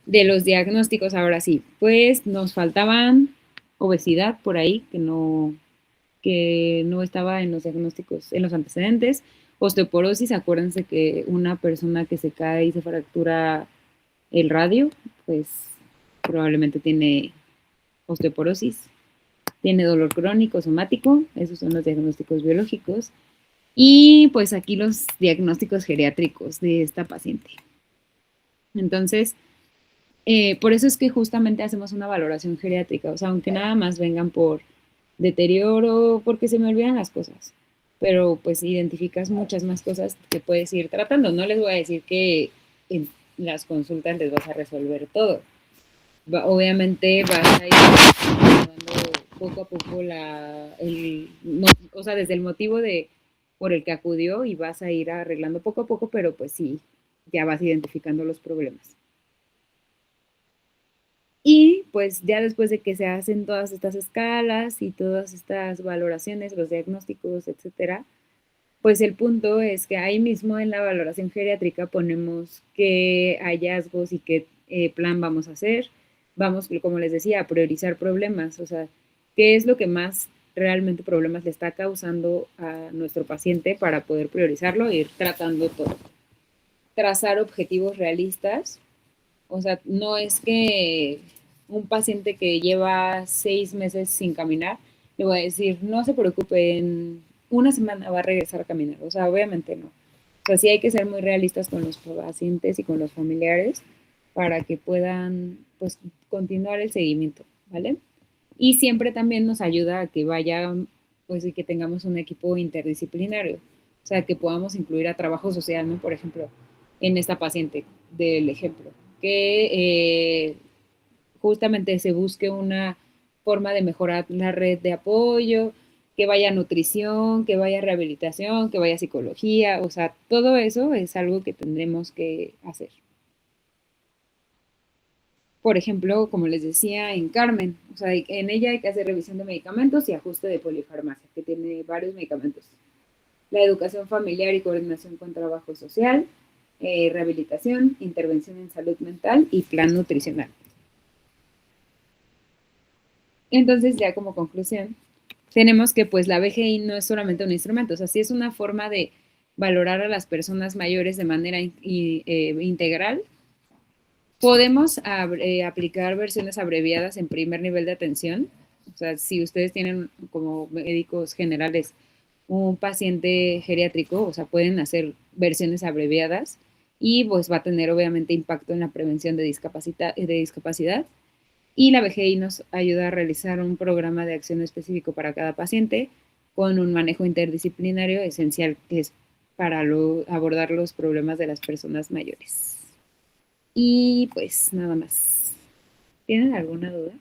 Speaker 1: de los diagnósticos ahora sí, pues nos faltaban obesidad por ahí, que no estaba en los diagnósticos, en los antecedentes. Osteoporosis, acuérdense que una persona que se cae y se fractura el radio, pues probablemente tiene osteoporosis, tiene dolor crónico somático, esos son los diagnósticos biológicos, y pues aquí los diagnósticos geriátricos de esta paciente. Entonces, por eso es que justamente hacemos una valoración geriátrica, o sea, aunque nada más vengan por deterioro, porque se me olvidan las cosas, pero pues identificas muchas más cosas que puedes ir tratando. No les voy a decir que en las consultas les vas a resolver todo. Obviamente vas a ir dando poco a poco o sea, desde el motivo por el que acudió y vas a ir arreglando poco a poco, pero pues sí, ya vas identificando los problemas. Y pues ya después de que se hacen todas estas escalas y todas estas valoraciones, los diagnósticos, etcétera, pues el punto es que ahí mismo en la valoración geriátrica ponemos qué hallazgos y qué plan vamos a hacer. Vamos, como les decía, a priorizar problemas, o sea, qué es lo que más realmente problemas le está causando a nuestro paciente para poder priorizarlo e ir tratando todo. Trazar objetivos realistas, o sea, no es que un paciente que lleva 6 meses sin caminar, le voy a decir, no se preocupe, en una semana va a regresar a caminar. O sea, obviamente no. O sea, sí hay que ser muy realistas con los pacientes y con los familiares para que puedan, pues, continuar el seguimiento, ¿vale? Y siempre también nos ayuda a que vaya, pues, y que tengamos un equipo interdisciplinario. O sea, que podamos incluir a trabajo social, ¿no? Por ejemplo, en esta paciente del ejemplo, que justamente se busque una forma de mejorar la red de apoyo, que vaya nutrición, que vaya rehabilitación, que vaya psicología, o sea, todo eso es algo que tendremos que hacer. Por ejemplo, como les decía, en Carmen, o sea, en ella hay que hacer revisión de medicamentos y ajuste de polifarmacia, que tiene varios medicamentos. La educación familiar y coordinación con trabajo social, rehabilitación, intervención en salud mental y plan nutricional. Entonces, ya como conclusión, tenemos que pues la BGI no es solamente un instrumento, o sea, sí es una forma de valorar a las personas mayores de manera integral. Podemos aplicar versiones abreviadas en primer nivel de atención, o sea, si ustedes tienen como médicos generales un paciente geriátrico, o sea, pueden hacer versiones abreviadas y pues va a tener obviamente impacto en la prevención de discapacidad. Y la BGI nos ayuda a realizar un programa de acción específico para cada paciente con un manejo interdisciplinario esencial que es para abordar los problemas de las personas mayores. Y pues nada más. ¿Tienen alguna duda?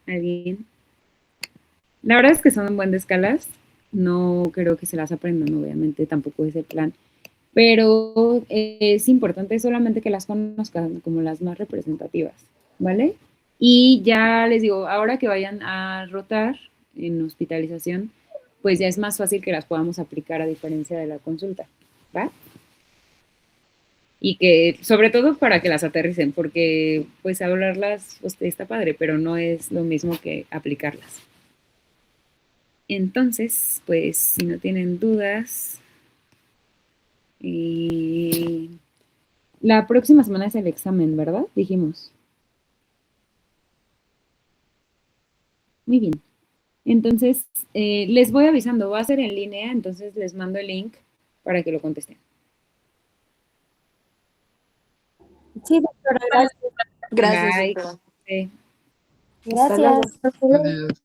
Speaker 1: ¿Alguien? La verdad es que son un buen de escalas. No creo que se las aprendan, obviamente, tampoco es el plan. Pero es importante solamente que las conozcan como las más representativas, ¿vale? Y ya les digo, ahora que vayan a rotar en hospitalización, pues ya es más fácil que las podamos aplicar a diferencia de la consulta, ¿va? Y que, sobre todo para que las aterricen, porque pues hablarlas pues, está padre, pero no es lo mismo que aplicarlas. Entonces, pues si no tienen dudas, la próxima semana es el examen, ¿verdad? Dijimos. Muy bien. Entonces, les voy avisando, va a ser en línea, entonces les mando el link para que lo contesten.
Speaker 5: Sí, doctora, gracias.
Speaker 6: Gracias,
Speaker 1: Bye.
Speaker 6: doctora.
Speaker 1: Sí.
Speaker 3: Hasta luego.
Speaker 5: Gracias.
Speaker 2: Adiós.